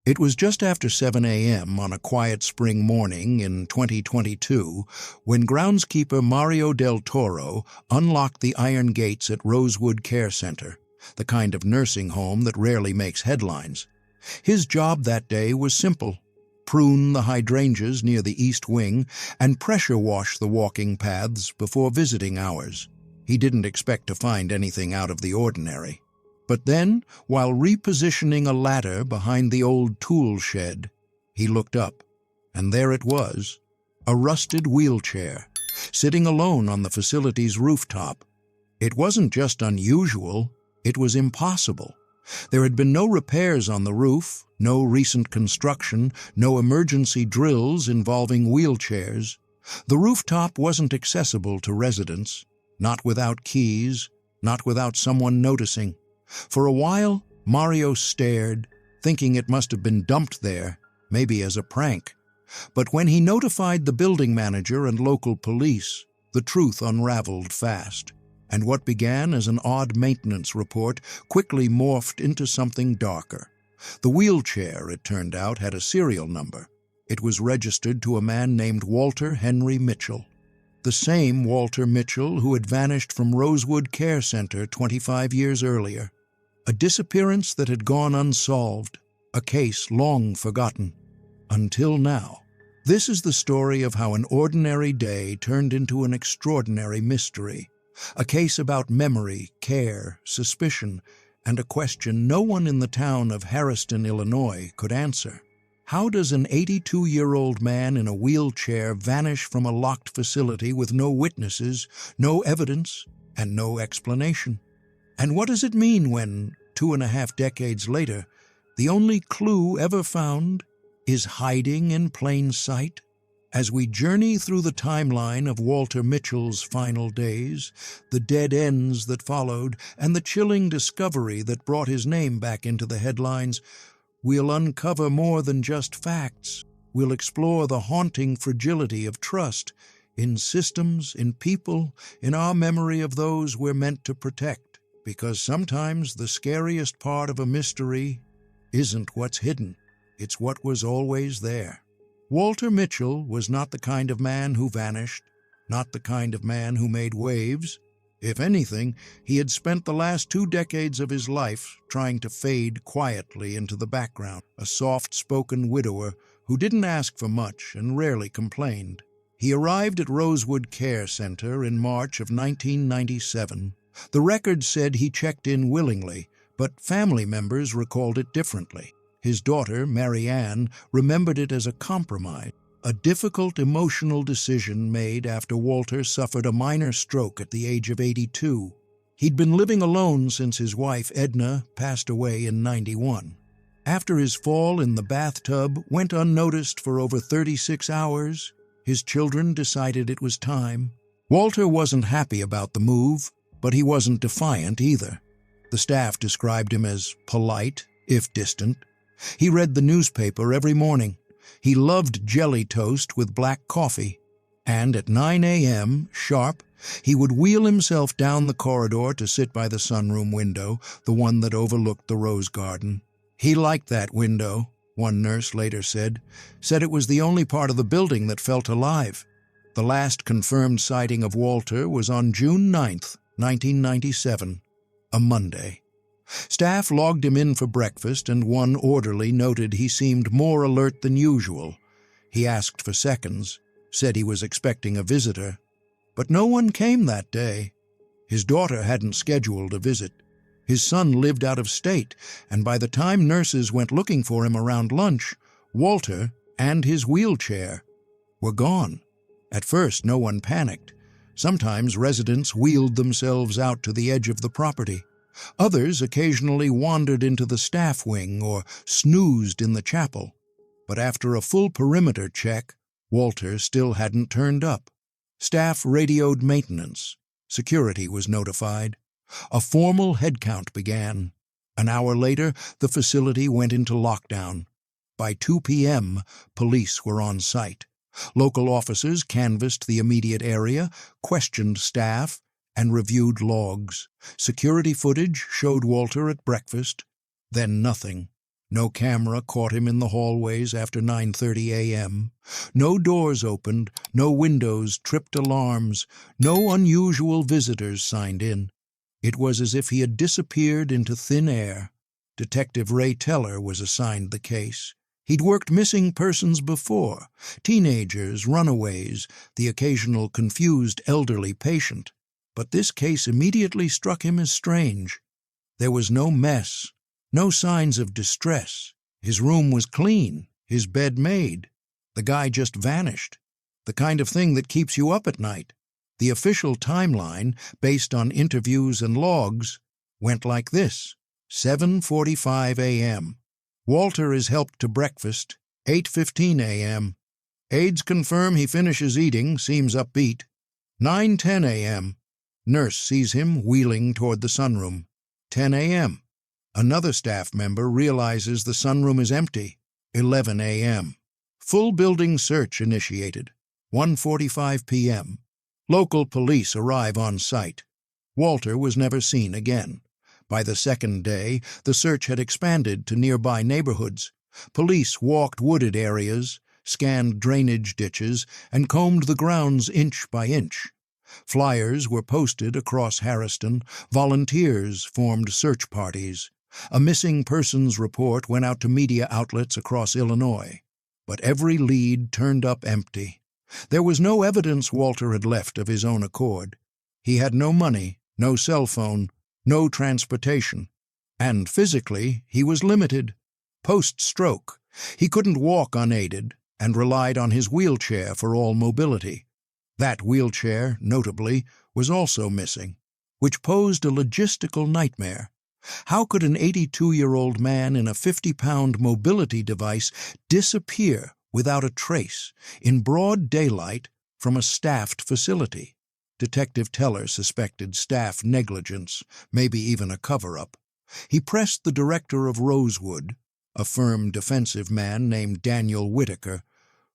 It was just after 7 a.m. on a quiet spring morning in 2022 when groundskeeper Mario del Toro unlocked the iron gates at Rosewood Care Center, the kind of nursing home that rarely makes headlines. His job that day was simple: prune the hydrangeas near the east wing and pressure wash the walking paths before visiting hours. He didn't expect to find anything out of the ordinary. But then, while repositioning a ladder behind the old tool shed, he looked up, and there it was, a rusted wheelchair, sitting alone on the facility's rooftop. It wasn't just unusual, it was impossible. There had been no repairs on the roof, no recent construction, no emergency drills involving wheelchairs. The rooftop wasn't accessible to residents, not without keys, not without someone noticing. For a while, Mario stared, thinking it must have been dumped there, maybe as a prank. But when he notified the building manager and local police, the truth unraveled fast. And what began as an odd maintenance report quickly morphed into something darker. The wheelchair, it turned out, had a serial number. It was registered to a man named Walter Henry Mitchell. The same Walter Mitchell who had vanished from Rosewood Care Center 25 years earlier. A disappearance that had gone unsolved, a case long forgotten. Until now. This is the story of how an ordinary day turned into an extraordinary mystery. A case about memory, care, suspicion, and a question no one in the town of Harriston, Illinois, could answer. How does an 82-year-old man in a wheelchair vanish from a locked facility with no witnesses, no evidence, and no explanation? And what does it mean when, 2.5 decades later, the only clue ever found is hiding in plain sight? As we journey through the timeline of Walter Mitchell's final days, the dead ends that followed, and the chilling discovery that brought his name back into the headlines, we'll uncover more than just facts. We'll explore the haunting fragility of trust in systems, in people, in our memory of those we're meant to protect. Because sometimes the scariest part of a mystery isn't what's hidden, it's what was always there. Walter Mitchell was not the kind of man who vanished, not the kind of man who made waves. If anything, he had spent the last 2 decades of his life trying to fade quietly into the background, a soft-spoken widower who didn't ask for much and rarely complained. He arrived at Rosewood Care Center in March of 1997. The record said he checked in willingly, but family members recalled it differently. His daughter, Mary Ann, remembered it as a compromise, a difficult emotional decision made after Walter suffered a minor stroke at the age of 82. He'd been living alone since his wife, Edna, passed away in 91. After his fall in the bathtub went unnoticed for over 36 hours, his children decided it was time. Walter wasn't happy about the move, but he wasn't defiant either. The staff described him as polite, if distant. He read the newspaper every morning. He loved jelly toast with black coffee. And at 9 a.m., sharp, he would wheel himself down the corridor to sit by the sunroom window, the one that overlooked the rose garden. He liked that window, one nurse later said it was the only part of the building that felt alive. The last confirmed sighting of Walter was on June 9th, 1997, a Monday. Staff logged him in for breakfast, and one orderly noted he seemed more alert than usual. He asked for seconds, said he was expecting a visitor. But no one came that day. His daughter hadn't scheduled a visit. His son lived out of state, and by the time nurses went looking for him around lunch, Walter and his wheelchair were gone. At first, no one panicked. Sometimes residents wheeled themselves out to the edge of the property. Others occasionally wandered into the staff wing or snoozed in the chapel. But after a full perimeter check, Walter still hadn't turned up. Staff radioed maintenance. Security was notified. A formal head count began. An hour later, the facility went into lockdown. By 2 p.m., police were on site. Local officers canvassed the immediate area, questioned staff, and reviewed logs. Security footage showed Walter at breakfast, then nothing. No camera caught him in the hallways after 9:30 a.m. No doors opened, no windows tripped alarms, no unusual visitors signed in. It was as if he had disappeared into thin air. Detective Ray Teller was assigned the case. He'd worked missing persons before, teenagers, runaways, the occasional confused elderly patient. But this case immediately struck him as strange. There was no mess, no signs of distress. His room was clean, his bed made. The guy just vanished. The kind of thing that keeps you up at night. The official timeline, based on interviews and logs, went like this: 7:45 a.m. Walter is helped to breakfast, 8:15 a.m. Aides confirm he finishes eating, seems upbeat. 9:10 a.m. Nurse sees him wheeling toward the sunroom. 10 a.m. Another staff member realizes the sunroom is empty. 11 a.m. Full building search initiated. 1:45 p.m. Local police arrive on site. Walter was never seen again. By the second day, the search had expanded to nearby neighborhoods. Police walked wooded areas, scanned drainage ditches, and combed the grounds inch by inch. Flyers were posted across Harriston. Volunteers formed search parties. A missing persons report went out to media outlets across Illinois. But every lead turned up empty. There was no evidence Walter had left of his own accord. He had no money, no cell phone, no transportation. And physically, he was limited. Post-stroke, he couldn't walk unaided and relied on his wheelchair for all mobility. That wheelchair, notably, was also missing, which posed a logistical nightmare. How could an 82-year-old man in a 50-pound mobility device disappear without a trace, in broad daylight, from a staffed facility? Detective Teller suspected staff negligence, maybe even a cover-up. He pressed the director of Rosewood, a firm defensive man named Daniel Whitaker,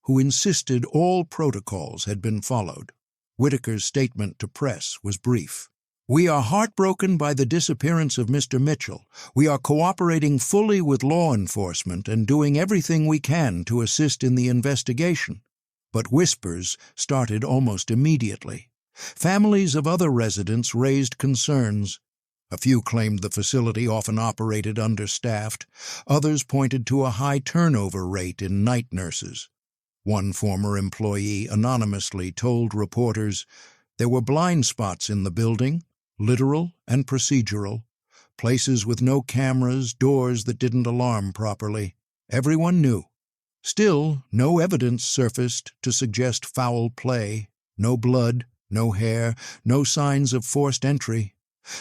who insisted all protocols had been followed. Whitaker's statement to press was brief. "We are heartbroken by the disappearance of Mr. Mitchell. We are cooperating fully with law enforcement and doing everything we can to assist in the investigation." But whispers started almost immediately. Families of other residents raised concerns. A few claimed the facility often operated understaffed. Others pointed to a high turnover rate in night nurses. One former employee anonymously told reporters there were blind spots in the building, literal and procedural, places with no cameras, doors that didn't alarm properly. Everyone knew. Still, no evidence surfaced to suggest foul play, no blood, no hair, no signs of forced entry.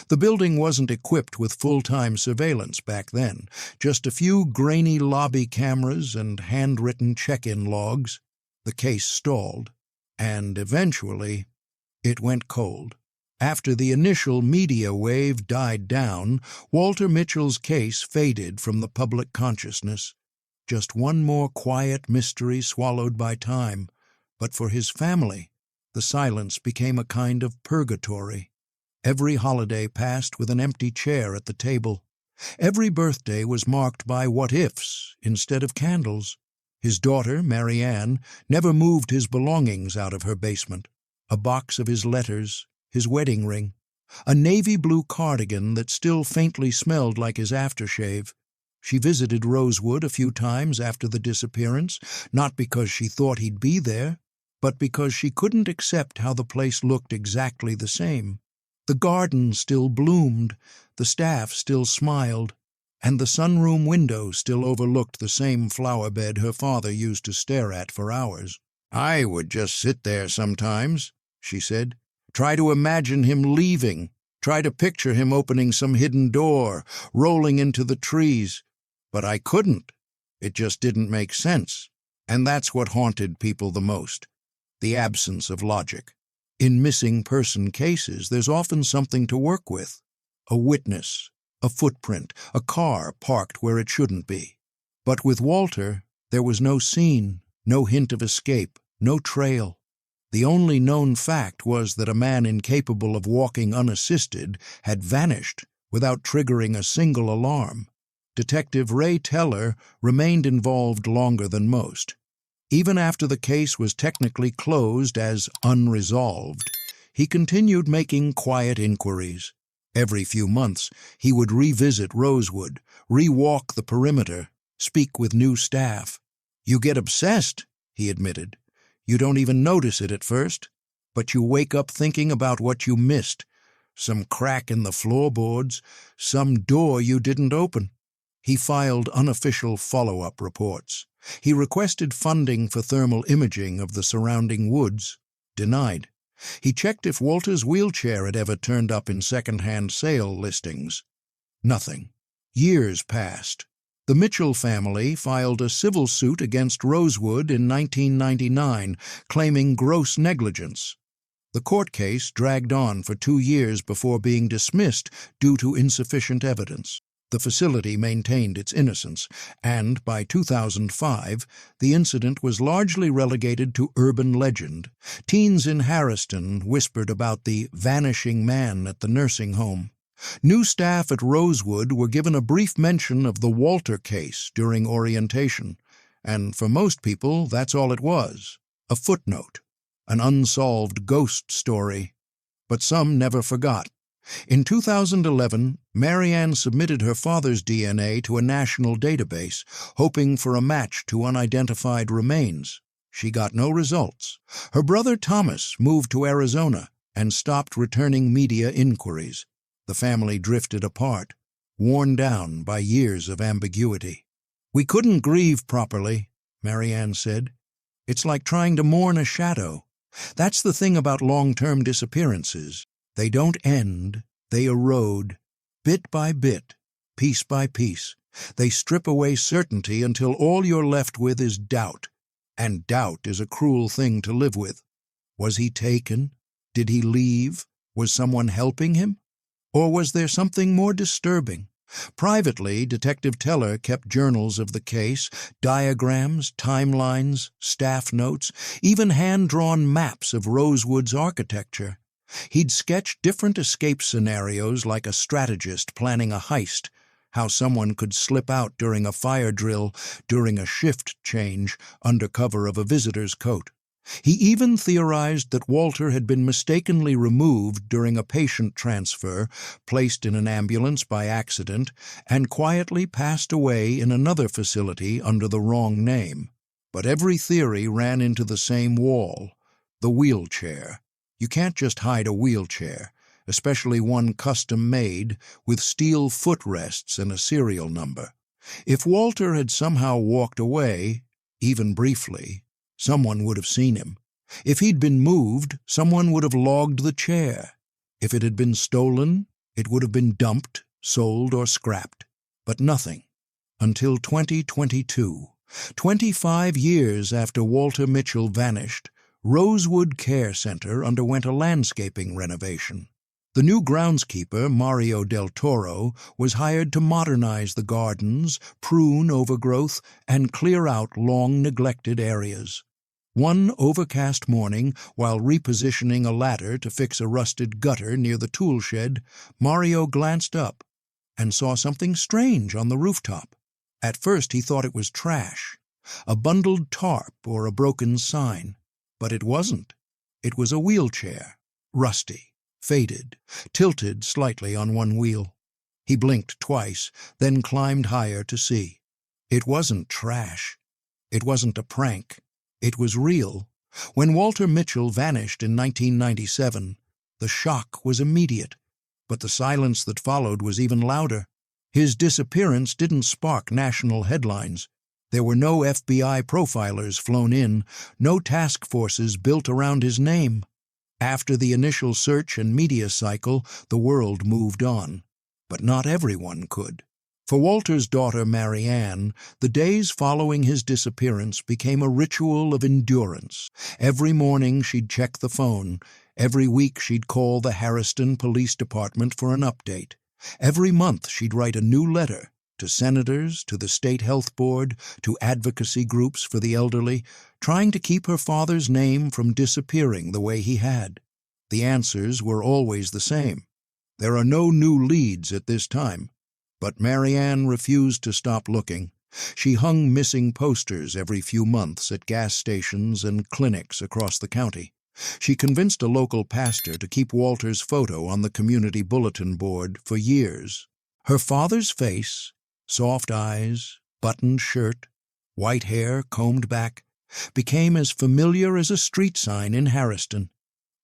The building wasn't equipped with full-time surveillance back then, just a few grainy lobby cameras and handwritten check-in logs. The case stalled, and eventually it went cold. After the initial media wave died down, Walter Mitchell's case faded from the public consciousness. Just one more quiet mystery swallowed by time. But for his family, the silence became a kind of purgatory. Every holiday passed with an empty chair at the table. Every birthday was marked by what-ifs instead of candles. His daughter, Marianne, never moved his belongings out of her basement. A box of his letters, his wedding ring, a navy blue cardigan that still faintly smelled like his aftershave. She visited Rosewood a few times after the disappearance, not because she thought he'd be there, but because she couldn't accept how the place looked exactly the same. The garden still bloomed, the staff still smiled, and the sunroom window still overlooked the same flower bed her father used to stare at for hours. "I would just sit there sometimes," she said. "Try to imagine him leaving. Try to picture him opening some hidden door, rolling into the trees. But I couldn't. It just didn't make sense. And that's what haunted people the most, the absence of logic. In missing person cases, there's often something to work with. A witness, a footprint, a car parked where it shouldn't be. But with Walter, there was no scene, no hint of escape, no trail. The only known fact was that a man incapable of walking unassisted had vanished without triggering a single alarm. Detective Ray Teller remained involved longer than most. Even after the case was technically closed as unresolved, he continued making quiet inquiries. Every few months, he would revisit Rosewood, re-walk the perimeter, speak with new staff. "You get obsessed," he admitted. "You don't even notice it at first, but you wake up thinking about what you missed. Some crack in the floorboards, some door you didn't open." He filed unofficial follow-up reports. He requested funding for thermal imaging of the surrounding woods. Denied. He checked if Walter's wheelchair had ever turned up in second-hand sale listings. Nothing. Years passed. The Mitchell family filed a civil suit against Rosewood in 1999, claiming gross negligence. The court case dragged on for 2 years before being dismissed due to insufficient evidence. The facility maintained its innocence, and by 2005, the incident was largely relegated to urban legend. Teens in Harriston whispered about the vanishing man at the nursing home. New staff at Rosewood were given a brief mention of the Walter case during orientation, and for most people, that's all it was, a footnote, an unsolved ghost story. But some never forgot. In 2011, Marianne submitted her father's DNA to a national database, hoping for a match to unidentified remains. She got no results. Her brother Thomas moved to Arizona and stopped returning media inquiries. The family drifted apart, worn down by years of ambiguity. "We couldn't grieve properly," Marianne said. "It's like trying to mourn a shadow. That's the thing about long-term disappearances. They don't end, they erode, bit by bit, piece by piece. They strip away certainty until all you're left with is doubt. And doubt is a cruel thing to live with. Was he taken? Did he leave? Was someone helping him? Or was there something more disturbing? Privately, Detective Teller kept journals of the case, diagrams, timelines, staff notes, even hand-drawn maps of Rosewood's architecture. He'd sketch different escape scenarios like a strategist planning a heist, how someone could slip out during a fire drill, during a shift change, under cover of a visitor's coat. He even theorized that Walter had been mistakenly removed during a patient transfer, placed in an ambulance by accident, and quietly passed away in another facility under the wrong name. But every theory ran into the same wall, the wheelchair. You can't just hide a wheelchair, especially one custom-made with steel footrests and a serial number. If Walter had somehow walked away, even briefly, someone would have seen him. If he'd been moved, someone would have logged the chair. If it had been stolen, it would have been dumped, sold, or scrapped. But nothing. Until 2022. 25 years after Walter Mitchell vanished, Rosewood Care Center underwent a landscaping renovation. The new groundskeeper, Mario Del Toro, was hired to modernize the gardens, prune overgrowth, and clear out long-neglected areas. One overcast morning, while repositioning a ladder to fix a rusted gutter near the tool shed, Mario glanced up and saw something strange on the rooftop. At first he thought it was trash, a bundled tarp or a broken sign. But it wasn't. It was a wheelchair, rusty, faded, tilted slightly on one wheel. He blinked twice, then climbed higher to see. It wasn't trash. It wasn't a prank. It was real. When Walter Mitchell vanished in 1997, the shock was immediate, but the silence that followed was even louder. His disappearance didn't spark national headlines. There were no FBI profilers flown in, no task forces built around his name. After the initial search and media cycle, the world moved on. But not everyone could. For Walter's daughter, Marianne, the days following his disappearance became a ritual of endurance. Every morning she'd check the phone. Every week she'd call the Harriston Police Department for an update. Every month she'd write a new letter. To senators, to the state health board, to advocacy groups for the elderly, trying to keep her father's name from disappearing the way he had. The answers were always the same. There are no new leads at this time. But Marianne refused to stop looking. She hung missing posters every few months at gas stations and clinics across the county. She convinced a local pastor to keep Walter's photo on the community bulletin board for years. Her father's face, soft eyes, buttoned shirt, white hair combed back, became as familiar as a street sign in Harriston.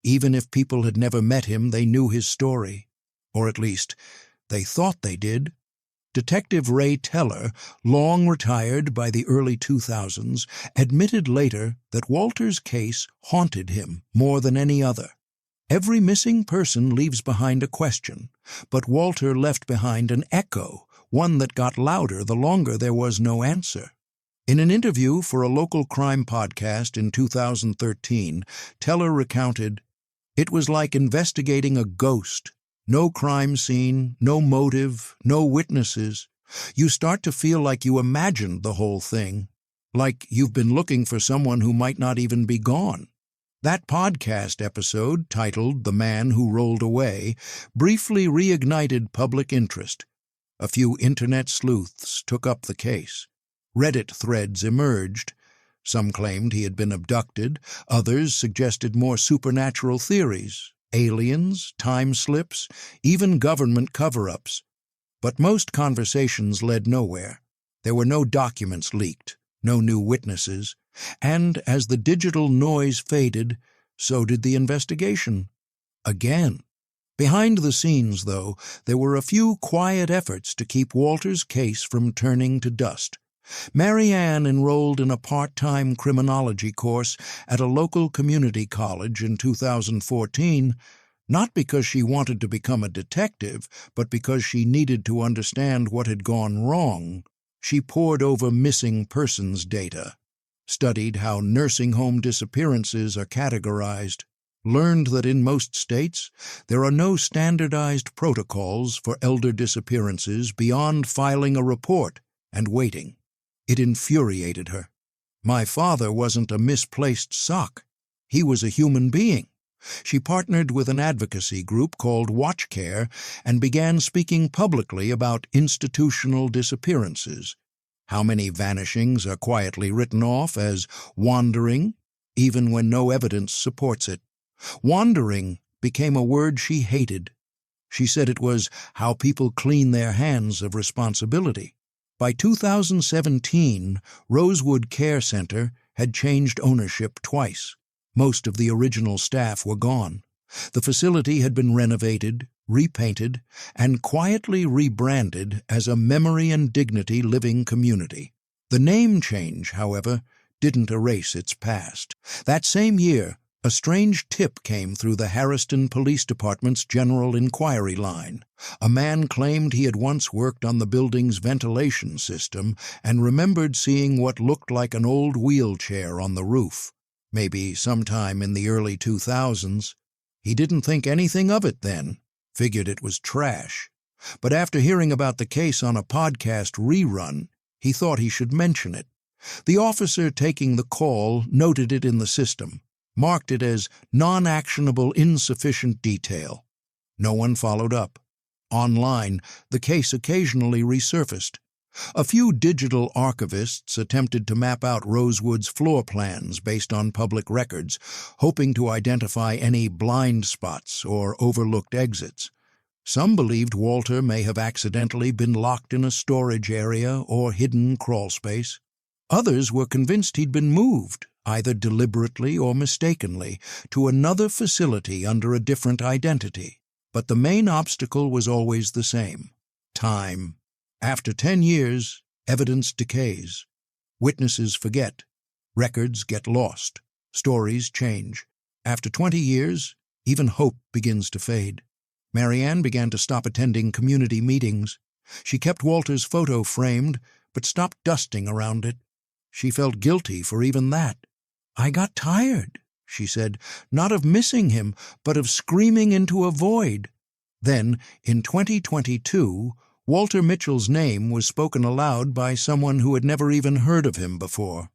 Even if people had never met him, they knew his story. Or at least, they thought they did. Detective Ray Teller, long retired by the early 2000s, admitted later that Walter's case haunted him more than any other. Every missing person leaves behind a question, but Walter left behind an echo, one that got louder the longer there was no answer. In an interview for a local crime podcast in 2013, Teller recounted, "It was like investigating a ghost. No crime scene, no motive, no witnesses. You start to feel like you imagined the whole thing, like you've been looking for someone who might not even be gone." That podcast episode, titled "The Man Who Rolled Away," briefly reignited public interest. A few internet sleuths took up the case. Reddit threads emerged. Some claimed he had been abducted, others suggested more supernatural theories. Aliens, time slips, even government cover-ups. But most conversations led nowhere. There were no documents leaked, no new witnesses, and as the digital noise faded, so did the investigation. Again. Behind the scenes, though, there were a few quiet efforts to keep Walter's case from turning to dust. Marianne enrolled in a part-time criminology course at a local community college in 2014, not because she wanted to become a detective, but because she needed to understand what had gone wrong. She pored over missing persons data, studied how nursing home disappearances are categorized, learned that in most states there are no standardized protocols for elder disappearances beyond filing a report and waiting. It infuriated her. My father wasn't a misplaced sock. He was a human being. She partnered with an advocacy group called WatchCare and began speaking publicly about institutional disappearances. How many vanishings are quietly written off as wandering, even when no evidence supports it? Wandering became a word she hated. She said it was how people clean their hands of responsibility. By 2017, Rosewood Care Center had changed ownership twice. Most of the original staff were gone. The facility had been renovated, repainted, and quietly rebranded as a memory and dignity living community. The name change, however, didn't erase its past. That same year, a strange tip came through the Harriston Police Department's General Inquiry line. A man claimed he had once worked on the building's ventilation system and remembered seeing what looked like an old wheelchair on the roof, maybe sometime in the early 2000s. He didn't think anything of it then, figured it was trash. But after hearing about the case on a podcast rerun, he thought he should mention it. The officer taking the call noted it in the system, marked it as non-actionable insufficient detail. No one followed up. Online, the case occasionally resurfaced. A few digital archivists attempted to map out Rosewood's floor plans based on public records, hoping to identify any blind spots or overlooked exits. Some believed Walter may have accidentally been locked in a storage area or hidden crawlspace. Others were convinced he'd been moved, either deliberately or mistakenly, to another facility under a different identity. But the main obstacle was always the same: time. After 10 years, evidence decays. Witnesses forget. Records get lost. Stories change. After 20 years, even hope begins to fade. Marianne began to stop attending community meetings. She kept Walter's photo framed, but stopped dusting around it. She felt guilty for even that. "I got tired," she said, "not of missing him, but of screaming into a void." Then, in 2022, Walter Mitchell's name was spoken aloud by someone who had never even heard of him before.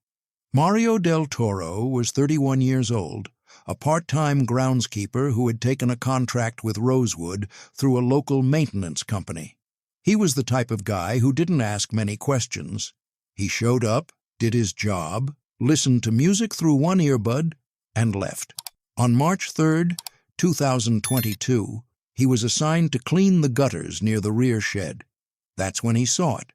Mario del Toro was 31 years old, a part-time groundskeeper who had taken a contract with Rosewood through a local maintenance company. He was the type of guy who didn't ask many questions. He showed up, did his job, listened to music through one earbud, and left. On March 3, 2022, he was assigned to clean the gutters near the rear shed. That's when he saw it.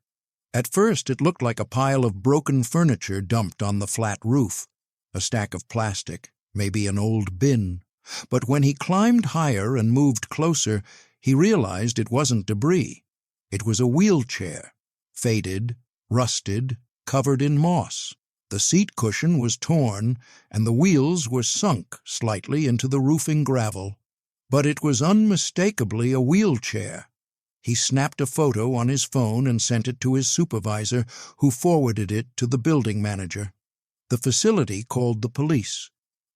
At first, it looked like a pile of broken furniture dumped on the flat roof, a stack of plastic, maybe an old bin. But when he climbed higher and moved closer, he realized it wasn't debris. It was a wheelchair, faded, rusted, covered in moss. The seat cushion was torn, and the wheels were sunk slightly into the roofing gravel. But it was unmistakably a wheelchair. He snapped a photo on his phone and sent it to his supervisor, who forwarded it to the building manager. The facility called the police.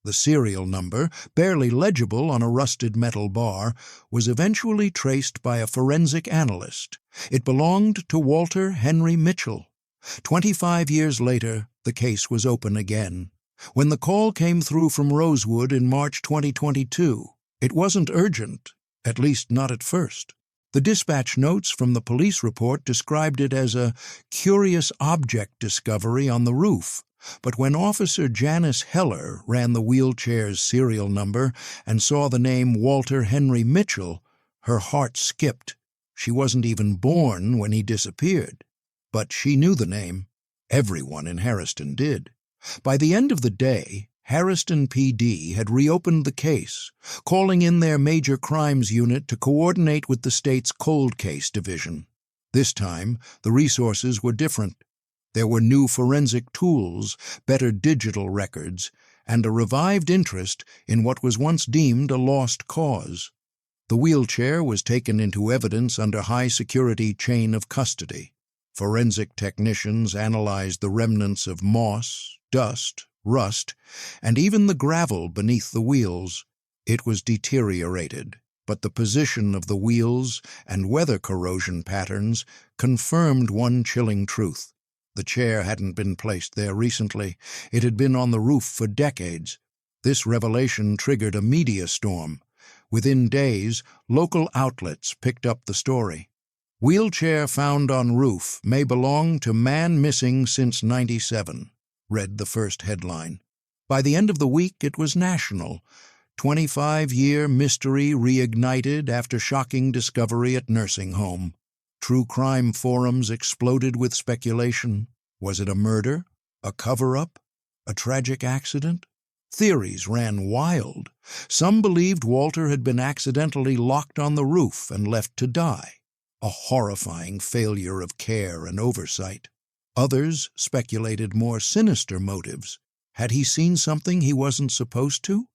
The serial number, barely legible on a rusted metal bar, was eventually traced by a forensic analyst. It belonged to Walter Henry Mitchell. 25 years later, the case was open again. When the call came through from Rosewood in March 2022, it wasn't urgent, at least not at first. The dispatch notes from the police report described it as a curious object discovery on the roof. But when Officer Janice Heller ran the wheelchair's serial number and saw the name Walter Henry Mitchell, her heart skipped. She wasn't even born when he disappeared. But she knew the name. Everyone in Harriston did. By the end of the day, Harriston PD had reopened the case, calling in their major crimes unit to coordinate with the state's cold case division. This time, the resources were different. There were new forensic tools, better digital records, and a revived interest in what was once deemed a lost cause. The wheelchair was taken into evidence under high-security chain of custody. Forensic technicians analyzed the remnants of moss, dust, rust, and even the gravel beneath the wheels. It was deteriorated, but the position of the wheels and weather corrosion patterns confirmed one chilling truth. The chair hadn't been placed there recently. It had been on the roof for decades. This revelation triggered a media storm. Within days, local outlets picked up the story. "Wheelchair found on roof may belong to man missing since '97," read the first headline. By the end of the week, it was national. 25-year mystery reignited after shocking discovery at nursing home. True crime forums exploded with speculation. Was it a murder? A cover-up? A tragic accident? Theories ran wild. Some believed Walter had been accidentally locked on the roof and left to die. A horrifying failure of care and oversight. Others speculated more sinister motives. Had he seen something he wasn't supposed to?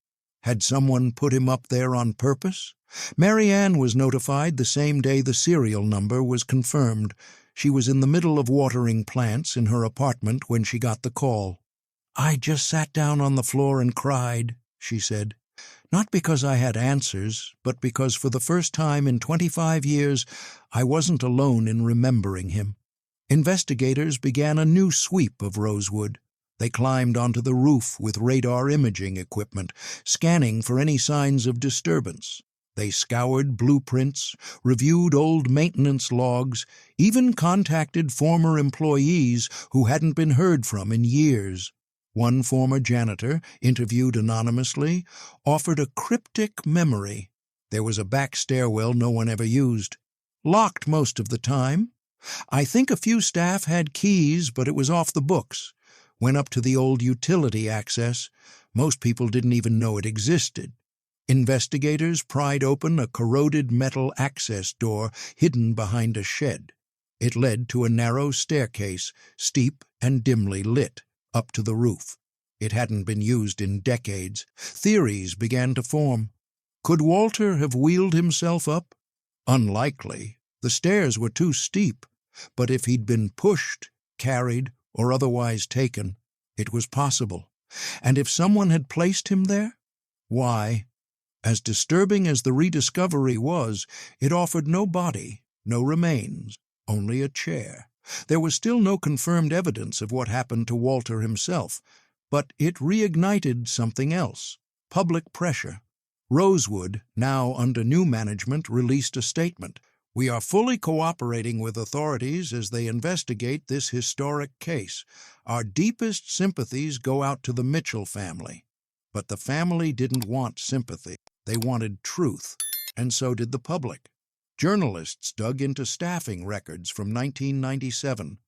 Had someone put him up there on purpose? Mary Ann was notified the same day the serial number was confirmed. She was in the middle of watering plants in her apartment when she got the call. "I just sat down on the floor and cried," she said. "Not because I had answers, but because for the first time in 25 years, I wasn't alone in remembering him." Investigators began a new sweep of Rosewood. They climbed onto the roof with radar imaging equipment, scanning for any signs of disturbance. They scoured blueprints, reviewed old maintenance logs, even contacted former employees who hadn't been heard from in years. One former janitor, interviewed anonymously, offered a cryptic memory. There was a back stairwell no one ever used. Locked most of the time. "I think a few staff had keys, but it was off the books. Went up to the old utility access. Most people didn't even know it existed." Investigators pried open a corroded metal access door hidden behind a shed. It led to a narrow staircase, steep and dimly lit, up to the roof. It hadn't been used in decades. Theories began to form. Could Walter have wheeled himself up? Unlikely. The stairs were too steep. But if he'd been pushed, carried, or otherwise taken, it was possible. And if someone had placed him there? Why? As disturbing as the rediscovery was, it offered no body, no remains, only a chair. There was still no confirmed evidence of what happened to Walter himself, but it reignited something else: public pressure. Rosewood, now under new management, released a statement. We are fully cooperating with authorities as they investigate this historic case. Our deepest sympathies go out to the Mitchell family. But the family didn't want sympathy. They wanted truth, and so did the public. Journalists dug into staffing records from 1997.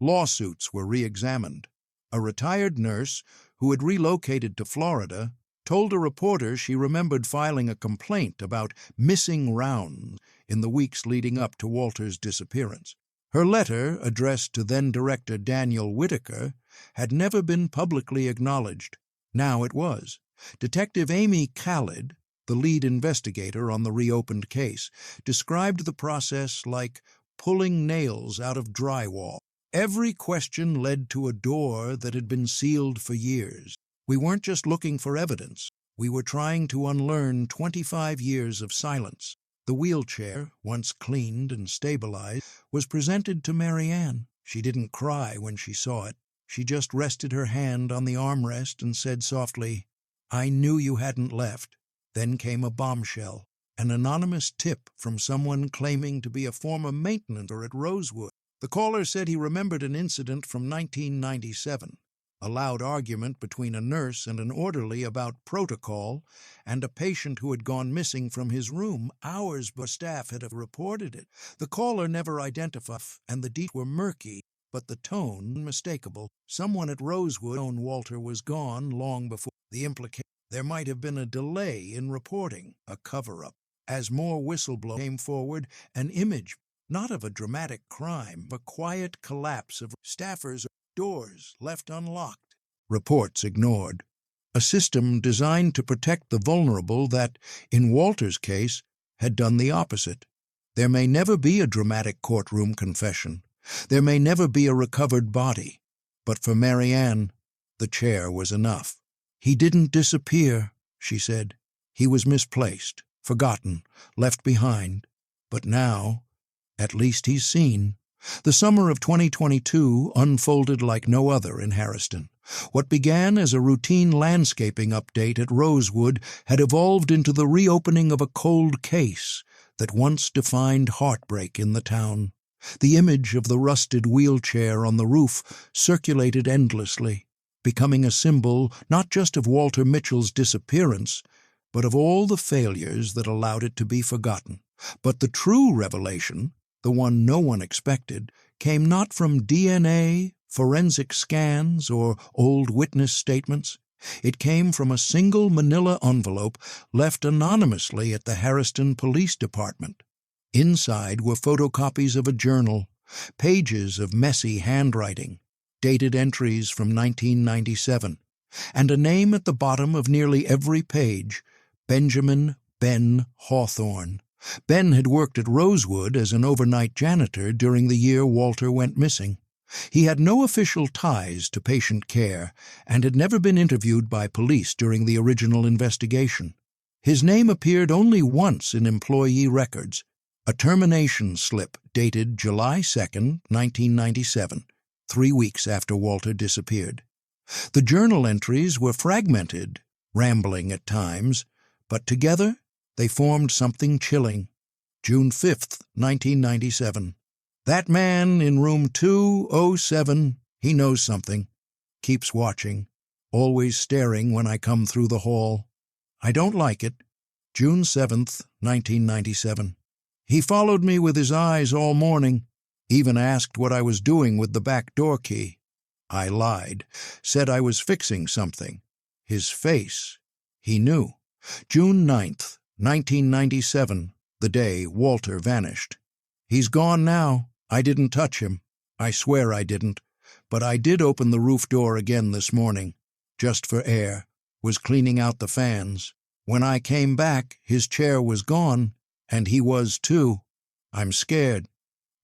Lawsuits were re-examined. A retired nurse who had relocated to Florida told a reporter she remembered filing a complaint about missing rounds in the weeks leading up to Walter's disappearance. Her letter, addressed to then-director Daniel Whitaker, had never been publicly acknowledged. Now it was. Detective Amy Khalid, the lead investigator on the reopened case, described the process like pulling nails out of drywall. Every question led to a door that had been sealed for years. We weren't just looking for evidence. We were trying to unlearn 25 years of silence. The wheelchair, once cleaned and stabilized, was presented to Marianne. She didn't cry when she saw it. She just rested her hand on the armrest and said softly, "I knew you hadn't left." Then came a bombshell, an anonymous tip from someone claiming to be a former maintenance at Rosewood. The caller said he remembered an incident from 1997, a loud argument between a nurse and an orderly about protocol, and a patient who had gone missing from his room hours before staff had reported it. The caller never identified, and the details were murky, but the tone unmistakable. Someone at Rosewood known Walter was gone long before. The implication there might have been a delay in reporting, a cover-up. As more whistleblowers came forward, an image, not of a dramatic crime, but a quiet collapse of staffers' doors left unlocked. Reports ignored. A system designed to protect the vulnerable that, in Walter's case, had done the opposite. There may never be a dramatic courtroom confession. There may never be a recovered body. But for Marianne, the chair was enough. "He didn't disappear," she said. "He was misplaced, forgotten, left behind. But now, at least he's seen." The summer of 2022 unfolded like no other in Harriston. What began as a routine landscaping update at Rosewood had evolved into the reopening of a cold case that once defined heartbreak in the town. The image of the rusted wheelchair on the roof circulated endlessly, becoming a symbol not just of Walter Mitchell's disappearance, but of all the failures that allowed it to be forgotten. But the true revelation, the one no one expected, came not from DNA, forensic scans, or old witness statements. It came from a single manila envelope left anonymously at the Harriston Police Department. Inside were photocopies of a journal, pages of messy handwriting, dated entries from 1997, and a name at the bottom of nearly every page, Benjamin "Ben" Hawthorne. Ben had worked at Rosewood as an overnight janitor during the year Walter went missing. He had no official ties to patient care and had never been interviewed by police during the original investigation. His name appeared only once in employee records, a termination slip dated July 2, 1997, 3 weeks after Walter disappeared. The journal entries were fragmented, rambling at times, but together they formed something chilling. June 5, 1997. "That man in room 207, he knows something. Keeps watching, always staring when I come through the hall. I don't like it." June 7, 1997. "He followed me with his eyes all morning, even asked what I was doing with the back door key. I lied, said I was fixing something. His face, he knew." June 9, 1997, the day Walter vanished. "He's gone now. I didn't touch him. I swear I didn't. But I did open the roof door again this morning, just for air. Was cleaning out the fans. When I came back, his chair was gone, and he was too. I'm scared."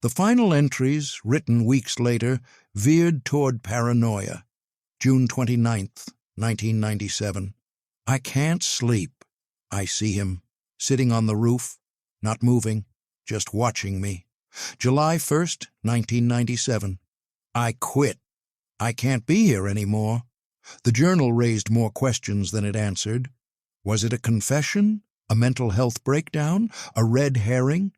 The final entries, written weeks later, veered toward paranoia. June 29, 1997. "I can't sleep. I see him, sitting on the roof, not moving, just watching me." July 1, 1997. "I quit. I can't be here anymore." The journal raised more questions than it answered. Was it a confession? A mental health breakdown? A red herring?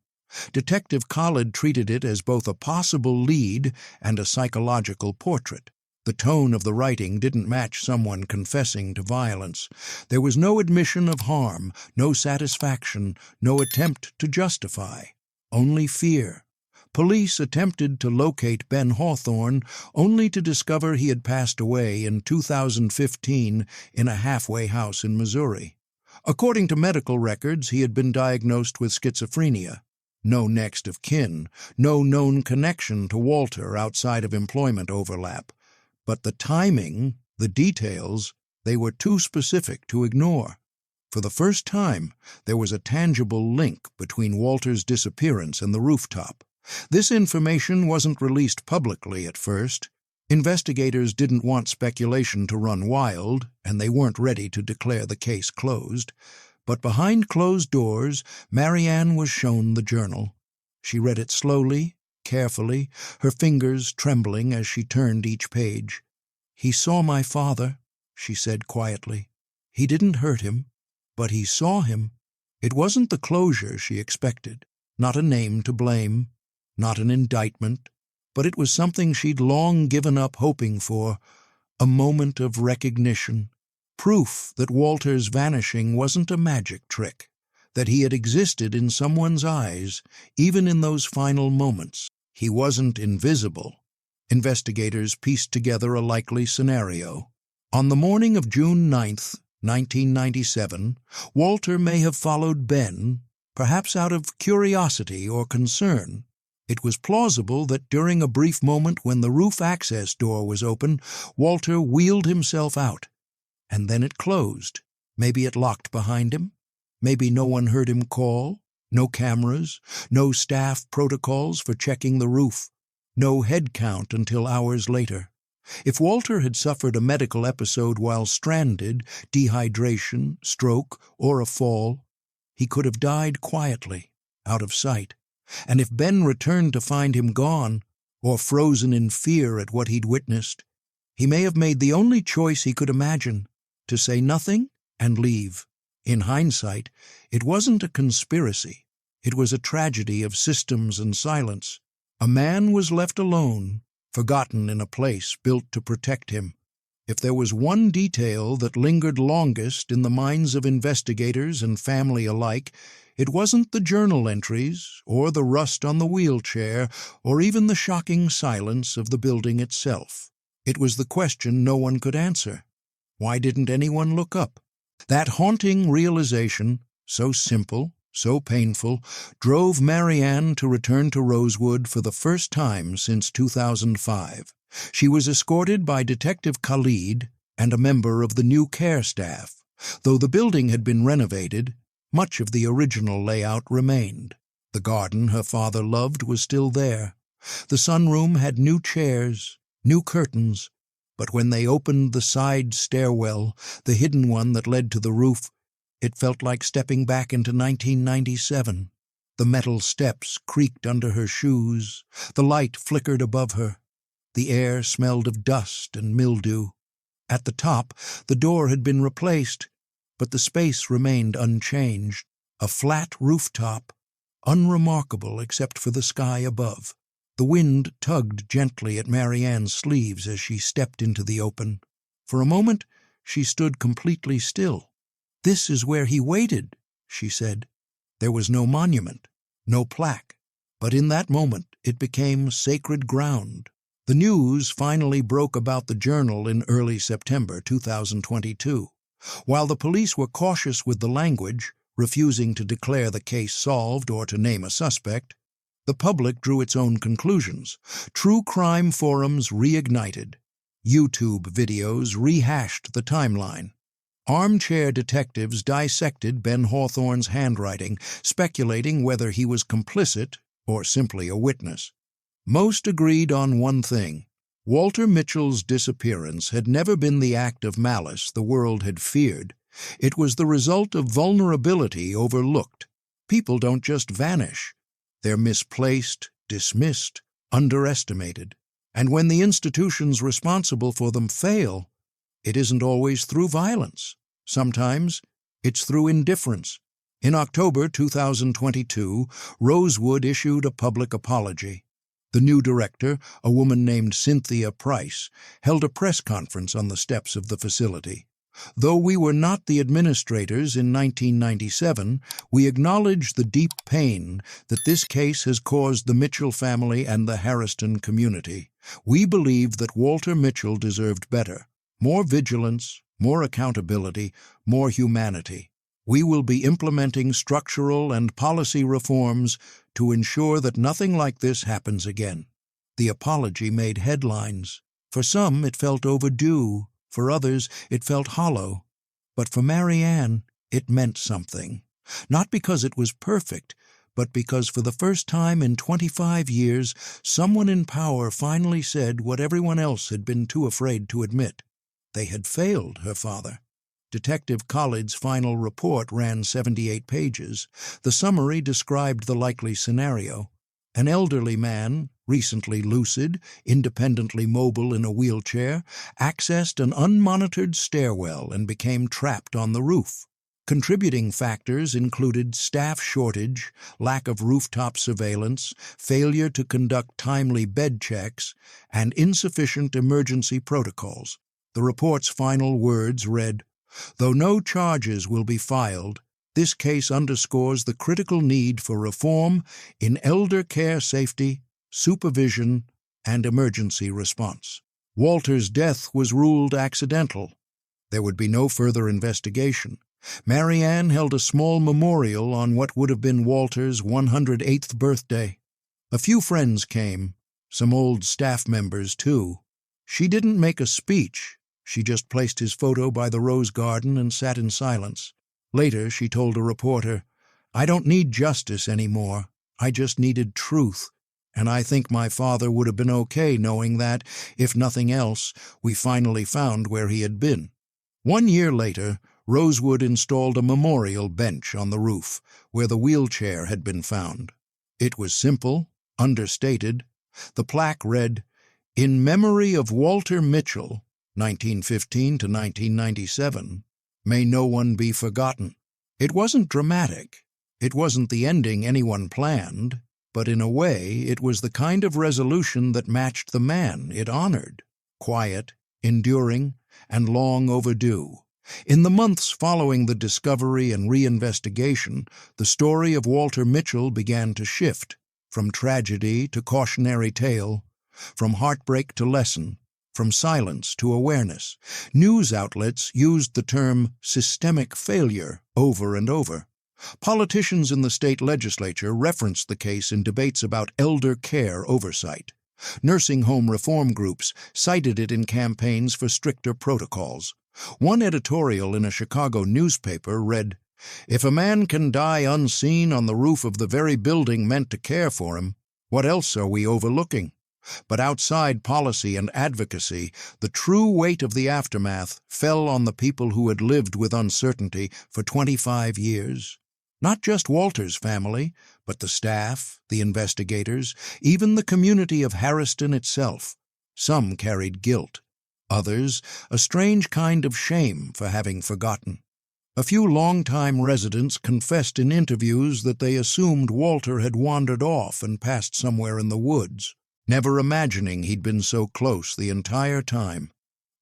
Detective Khalid treated it as both a possible lead and a psychological portrait. The tone of the writing didn't match someone confessing to violence. There was no admission of harm, no satisfaction, no attempt to justify. Only fear. Police attempted to locate Ben Hawthorne, only to discover he had passed away in 2015 in a halfway house in Missouri. According to medical records, he had been diagnosed with schizophrenia. No next of kin, no known connection to Walter outside of employment overlap. But the timing, the details, they were too specific to ignore. For the first time, there was a tangible link between Walter's disappearance and the rooftop. This information wasn't released publicly at first. Investigators didn't want speculation to run wild, and they weren't ready to declare the case closed. But behind closed doors, Marianne was shown the journal. She read it slowly, carefully, her fingers trembling as she turned each page. "He saw my father," she said quietly. "He didn't hurt him, but he saw him." It wasn't the closure she expected, not a name to blame, not an indictment, but it was something she'd long given up hoping for, a moment of recognition, proof that Walter's vanishing wasn't a magic trick, that he had existed in someone's eyes, even in those final moments. He wasn't invisible. Investigators pieced together a likely scenario. On the morning of June 9th, 1997, Walter may have followed Ben, perhaps out of curiosity or concern. It was plausible that during a brief moment when the roof access door was open, Walter wheeled himself out. And then it closed. Maybe it locked behind him. Maybe no one heard him call. No cameras, no staff protocols for checking the roof, no head count until hours later. If Walter had suffered a medical episode while stranded, dehydration, stroke, or a fall, he could have died quietly, out of sight. And if Ben returned to find him gone, or frozen in fear at what he'd witnessed, he may have made the only choice he could imagine, to say nothing and leave. In hindsight, it wasn't a conspiracy. It was a tragedy of systems and silence. A man was left alone, forgotten in a place built to protect him. If there was one detail that lingered longest in the minds of investigators and family alike, it wasn't the journal entries, or the rust on the wheelchair, or even the shocking silence of the building itself. It was the question no one could answer. Why didn't anyone look up? That haunting realization, so simple, so painful, drove Marianne to return to Rosewood for the first time since 2005. She was escorted by Detective Khalid and a member of the new care staff. Though the building had been renovated, much of the original layout remained. The garden her father loved was still there. The sunroom had new chairs, new curtains, but when they opened the side stairwell, the hidden one that led to the roof, it felt like stepping back into 1997. The metal steps creaked under her shoes, the light flickered above her. The air smelled of dust and mildew. At the top, the door had been replaced, but the space remained unchanged, a flat rooftop, unremarkable except for the sky above. The wind tugged gently at Marianne's sleeves as she stepped into the open. For a moment, she stood completely still. "This is where he waited," she said. There was no monument, no plaque, but in that moment it became sacred ground. The news finally broke about the journal in early September 2022. While the police were cautious with the language, refusing to declare the case solved or to name a suspect, the public drew its own conclusions. True crime forums reignited. YouTube videos rehashed the timeline. Armchair detectives dissected Ben Hawthorne's handwriting, speculating whether he was complicit or simply a witness. Most agreed on one thing. Walter Mitchell's disappearance had never been the act of malice the world had feared. It was the result of vulnerability overlooked. People don't just vanish. They're misplaced, dismissed, underestimated. And when the institutions responsible for them fail, it isn't always through violence. Sometimes it's through indifference, In October 2022, Rosewood issued a public apology. The new director, a woman named Cynthia Price, held a press conference on the steps of the facility. Though we were not the administrators in 1997, we acknowledge the deep pain that this case has caused the Mitchell family and the Harriston community. We believe that Walter Mitchell deserved better, more vigilance, more accountability, more humanity. We will be implementing structural and policy reforms to ensure that nothing like this happens again. The apology made headlines. For some, it felt overdue. For others, it felt hollow. But for Marianne, it meant something. Not because it was perfect, but because for the first time in 25 years, someone in power finally said what everyone else had been too afraid to admit. They had failed her father. Detective Khalid's final report ran 78 pages. The summary described the likely scenario. An elderly man, recently lucid, independently mobile in a wheelchair, accessed an unmonitored stairwell and became trapped on the roof. Contributing factors included staff shortage, lack of rooftop surveillance, failure to conduct timely bed checks, and insufficient emergency protocols. The report's final words read, "Though no charges will be filed, this case underscores the critical need for reform in elder care safety, supervision, and emergency response." Walter's death was ruled accidental. There would be no further investigation. Marianne held a small memorial on what would have been Walter's 108th birthday. A few friends came, some old staff members too. She didn't make a speech. She just placed his photo by the rose garden and sat in silence. Later, she told a reporter, "I don't need justice anymore. I just needed truth. And I think my father would have been okay knowing that, if nothing else, we finally found where he had been." 1 year later, Rosewood installed a memorial bench on the roof, where the wheelchair had been found. It was simple, understated. The plaque read, "In memory of Walter Mitchell, 1915 to 1997, may no one be forgotten." It wasn't dramatic. It wasn't the ending anyone planned, but in a way it was the kind of resolution that matched the man it honored. Quiet, enduring, and long overdue. In the months following the discovery and reinvestigation, the story of Walter Mitchell began to shift, from tragedy to cautionary tale, from heartbreak to lesson, from silence to awareness. News outlets used the term systemic failure over and over. Politicians in the state legislature referenced the case in debates about elder care oversight. Nursing home reform groups cited it in campaigns for stricter protocols. One editorial in a Chicago newspaper read, "If a man can die unseen on the roof of the very building meant to care for him, what else are we overlooking?" But outside policy and advocacy, the true weight of the aftermath fell on the people who had lived with uncertainty for 25 years. Not just Walter's family, but the staff, the investigators, even the community of Harriston itself. Some carried guilt. Others, a strange kind of shame for having forgotten. A few longtime residents confessed in interviews that they assumed Walter had wandered off and passed somewhere in the woods, never imagining he'd been so close the entire time.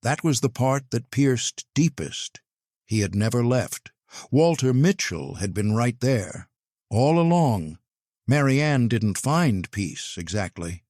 That was the part that pierced deepest. He had never left. Walter Mitchell had been right there, all along. Marianne didn't find peace, exactly.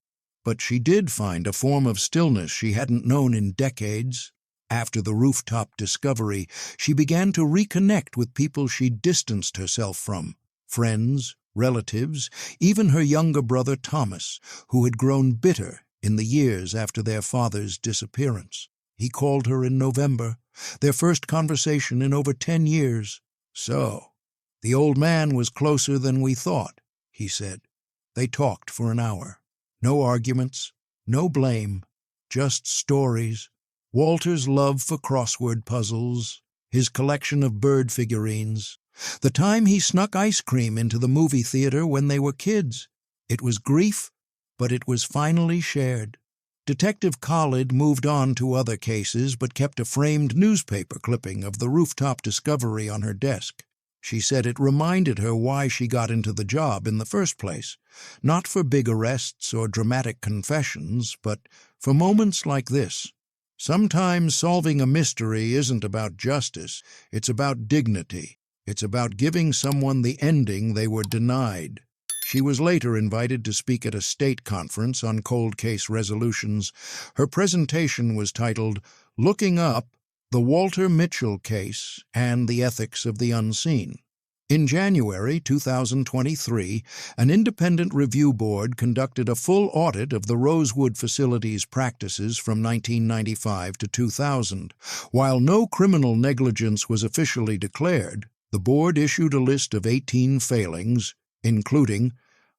But she did find a form of stillness she hadn't known in decades. After the rooftop discovery, she began to reconnect with people she'd distanced herself from, friends, relatives, even her younger brother Thomas, who had grown bitter in the years after their father's disappearance. He called her in November, their first conversation in over 10 years. "So, the old man was closer than we thought," he said. They talked for an hour. No arguments, no blame, just stories. Walter's love for crossword puzzles, his collection of bird figurines, the time he snuck ice cream into the movie theater when they were kids. It was grief, but it was finally shared. Detective Khalid moved on to other cases but kept a framed newspaper clipping of the rooftop discovery on her desk. She said it reminded her why she got into the job in the first place, not for big arrests or dramatic confessions, but for moments like this. Sometimes solving a mystery isn't about justice, it's about dignity. It's about giving someone the ending they were denied. She was later invited to speak at a state conference on cold case resolutions. Her presentation was titled, "Looking Up, the Walter Mitchell Case and the Ethics of the Unseen." In January 2023, an independent review board conducted a full audit of the Rosewood facility's practices from 1995 to 2000. While no criminal negligence was officially declared, the board issued a list of 18 failings, including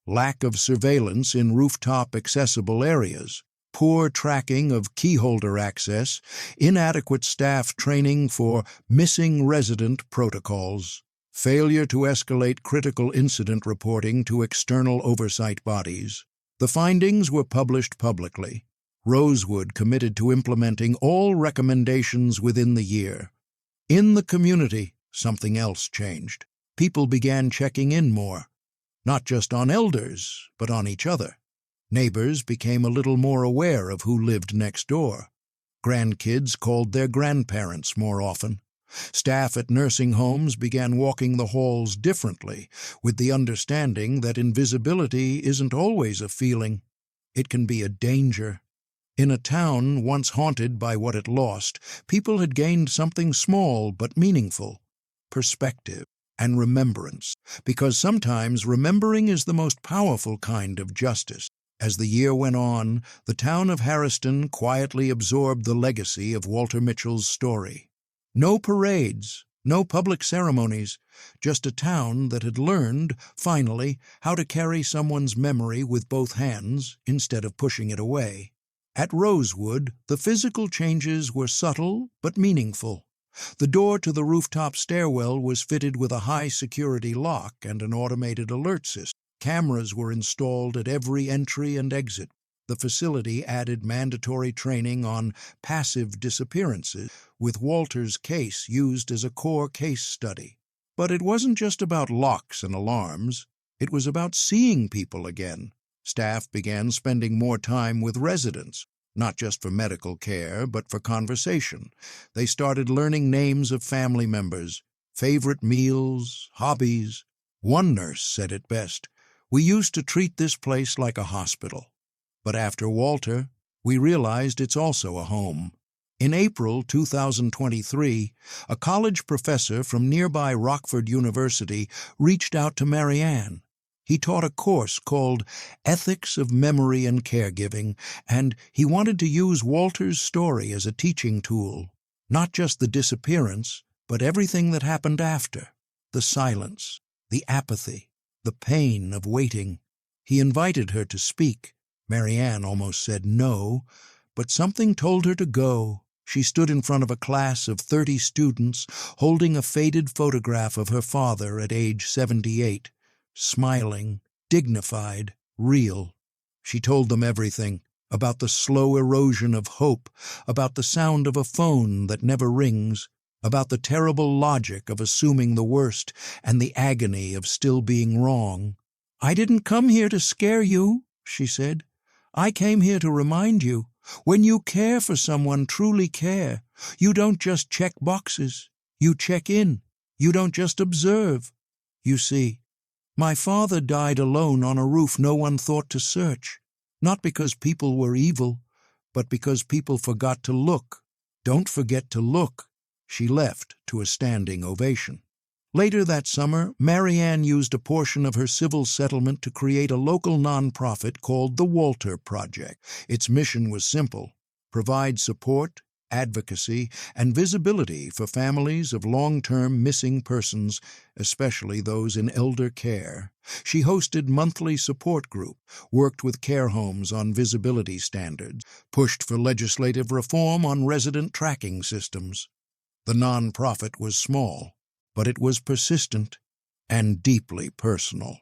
lack of surveillance in rooftop accessible areas, poor tracking of keyholder access, inadequate staff training for missing resident protocols, failure to escalate critical incident reporting to external oversight bodies. The findings were published publicly. Rosewood committed to implementing all recommendations within the year. In the community, something else changed. People began checking in more, not just on elders, but on each other. Neighbors became a little more aware of who lived next door. Grandkids called their grandparents more often. Staff at nursing homes began walking the halls differently, with the understanding that invisibility isn't always a feeling. It can be a danger. In a town once haunted by what it lost, people had gained something small but meaningful: perspective and remembrance, because sometimes remembering is the most powerful kind of justice. As the year went on, the town of Harriston quietly absorbed the legacy of Walter Mitchell's story. No parades, no public ceremonies, just a town that had learned, finally, how to carry someone's memory with both hands instead of pushing it away. At Rosewood, the physical changes were subtle but meaningful. The door to the rooftop stairwell was fitted with a high-security lock and an automated alert system. Cameras were installed at every entry and exit. The facility added mandatory training on passive disappearances, with Walter's case used as a core case study. But it wasn't just about locks and alarms. It was about seeing people again. Staff began spending more time with residents, not just for medical care, but for conversation. They started learning names of family members, favorite meals, hobbies. One nurse said it best: "We used to treat this place like a hospital. But after Walter, we realized it's also a home." In April 2023, a college professor from nearby Rockford University reached out to Marianne. He taught a course called Ethics of Memory and Caregiving, and he wanted to use Walter's story as a teaching tool. Not just the disappearance, but everything that happened after. The silence, the apathy, the pain of waiting. He invited her to speak. Marianne almost said no, but something told her to go. She stood in front of a class of 30 students, holding a faded photograph of her father at age 78, smiling, dignified, real. She told them everything, about the slow erosion of hope, about the sound of a phone that never rings, about the terrible logic of assuming the worst and the agony of still being wrong. "I didn't come here to scare you," she said. "I came here to remind you, when you care for someone, truly care, you don't just check boxes. You check in. You don't just observe. You see, my father died alone on a roof no one thought to search, not because people were evil, but because people forgot to look. Don't forget to look." She left to a standing ovation. Later that summer, Marianne used a portion of her civil settlement to create a local nonprofit called the Walter Project. Its mission was simple: provide support, advocacy, and visibility for families of long-term missing persons, especially those in elder care. She hosted monthly support groups, worked with care homes on visibility standards, pushed for legislative reform on resident tracking systems. The nonprofit was small, but it was persistent and deeply personal.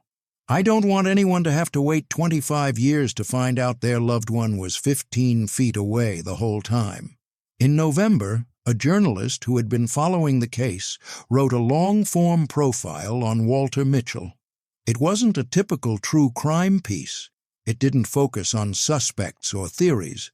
I don't want anyone to have to wait 25 years to find out their loved one was 15 feet away the whole time. In November, A journalist who had been following the case wrote a long-form profile on Walter Mitchell. It wasn't a typical true crime piece. It didn't focus on suspects or theories.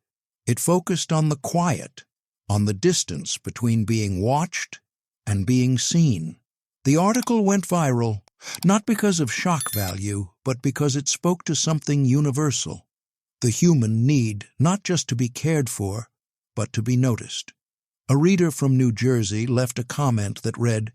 It focused on the quiet, on the distance between being watched and being seen. The article went viral, not because of shock value, but because it spoke to something universal: the human need not just to be cared for, but to be noticed. A reader from New Jersey left a comment that read,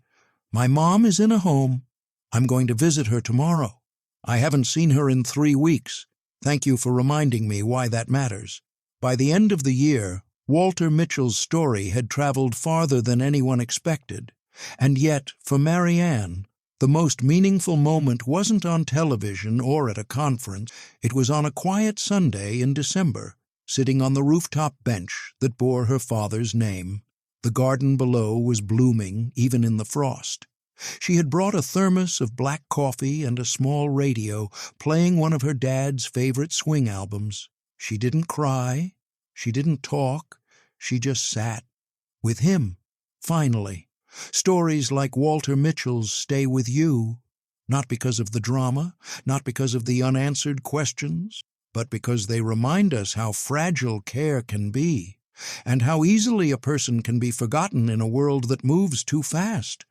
"My mom is in a home. I'm going to visit her tomorrow. I haven't seen her in 3 weeks. Thank you for reminding me why that matters." By the end of the year, Walter Mitchell's story had traveled farther than anyone expected. And yet, for Marianne, the most meaningful moment wasn't on television or at a conference. It was on a quiet Sunday in December, sitting on the rooftop bench that bore her father's name. The garden below was blooming, even in the frost. She had brought a thermos of black coffee and a small radio, playing one of her dad's favorite swing albums. She didn't cry. She didn't talk. She just sat. With him, finally. Stories like Walter Mitchell's stay with you, not because of the drama, not because of the unanswered questions, but because they remind us how fragile care can be, and how easily a person can be forgotten in a world that moves too fast.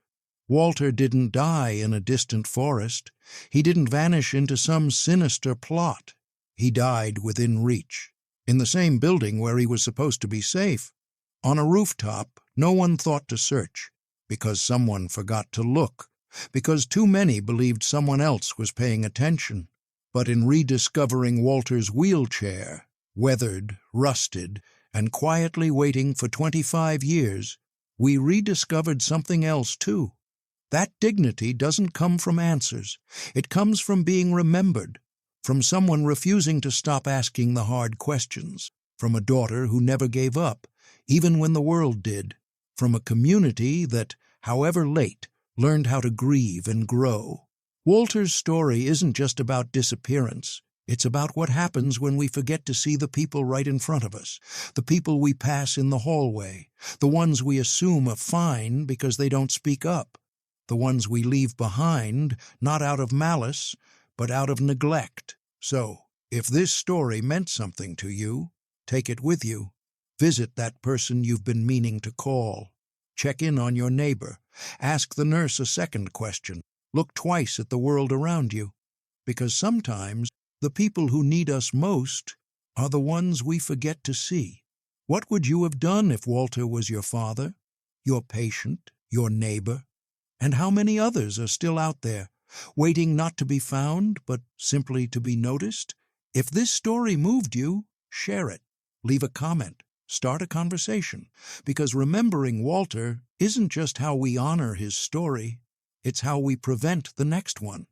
Walter didn't die in a distant forest. He didn't vanish into some sinister plot. He died within reach, in the same building where he was supposed to be safe. On a rooftop, no one thought to search, because someone forgot to look, because too many believed someone else was paying attention. But in rediscovering Walter's wheelchair, weathered, rusted, and quietly waiting for 25 years, we rediscovered something else too. That dignity doesn't come from answers. It comes from being remembered, from someone refusing to stop asking the hard questions, from a daughter who never gave up, even when the world did, from a community that, however late, learned how to grieve and grow. Walter's story isn't just about disappearance. It's about what happens when we forget to see the people right in front of us, the people we pass in the hallway, the ones we assume are fine because they don't speak up, the ones we leave behind, not out of malice, but out of neglect. So, if this story meant something to you, take it with you. Visit that person you've been meaning to call. Check in on your neighbor. Ask the nurse a second question. Look twice at the world around you. Because sometimes the people who need us most are the ones we forget to see. What would you have done if Walter was your father, your patient, your neighbor? And how many others are still out there, waiting not to be found, but simply to be noticed? If this story moved you, share it. Leave a comment. Start a conversation. Because remembering Walter isn't just how we honor his story, it's how we prevent the next one.